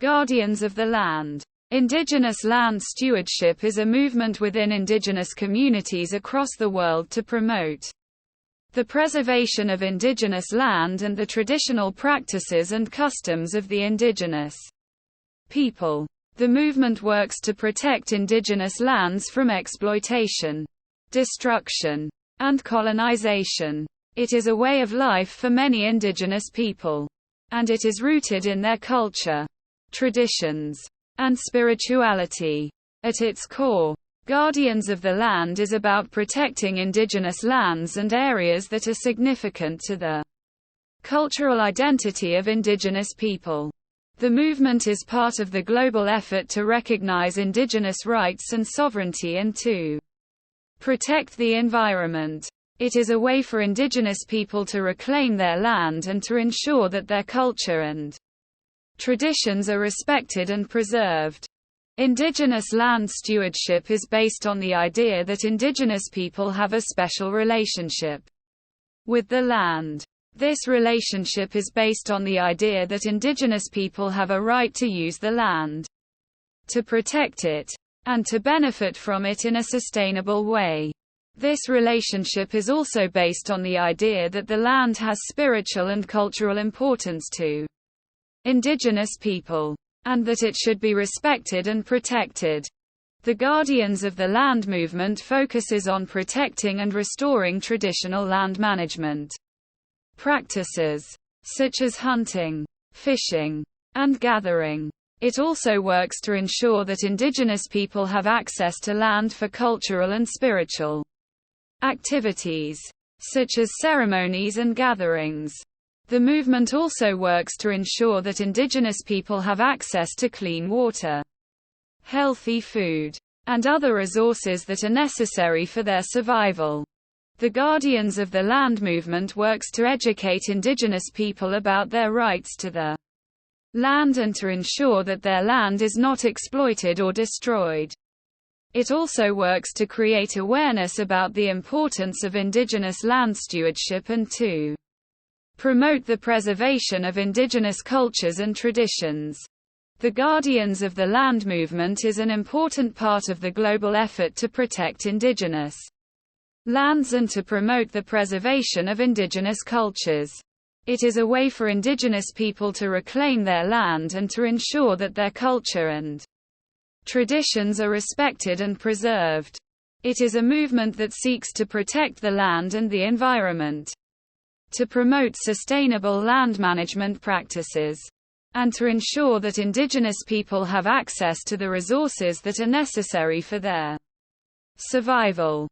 Guardians of the land. Indigenous land stewardship is a movement within indigenous communities across the world to promote the preservation of indigenous land and the traditional practices and customs of the indigenous people. The movement works to protect indigenous lands from exploitation, destruction, and colonization. It is a way of life for many indigenous people, and it is rooted in their culture, traditions, and spirituality. At its core, Guardians of the Land is about protecting indigenous lands and areas that are significant to the cultural identity of indigenous people. The movement is part of the global effort to recognize indigenous rights and sovereignty and to protect the environment. It is a way for indigenous people to reclaim their land and to ensure that their culture and traditions are respected and preserved. Indigenous land stewardship is based on the idea that indigenous people have a special relationship with the land. This relationship is based on the idea that indigenous people have a right to use the land, to protect it, and to benefit from it in a sustainable way. This relationship is also based on the idea that the land has spiritual and cultural importance to indigenous people, and that it should be respected and protected. The Guardians of the Land movement focuses on protecting and restoring traditional land management practices, such as hunting, fishing, and gathering. It also works to ensure that indigenous people have access to land for cultural and spiritual activities, such as ceremonies and gatherings. The movement also works to ensure that indigenous people have access to clean water, healthy food, and other resources that are necessary for their survival. The Guardians of the Land movement works to educate indigenous people about their rights to the land and to ensure that their land is not exploited or destroyed. It also works to create awareness about the importance of indigenous land stewardship and to promote the preservation of indigenous cultures and traditions. The Guardians of the Land movement is an important part of the global effort to protect indigenous lands and to promote the preservation of indigenous cultures. It is a way for indigenous people to reclaim their land and to ensure that their culture and traditions are respected and preserved. It is a movement that seeks to protect the land and the environment, to promote sustainable land management practices, and to ensure that indigenous people have access to the resources that are necessary for their survival.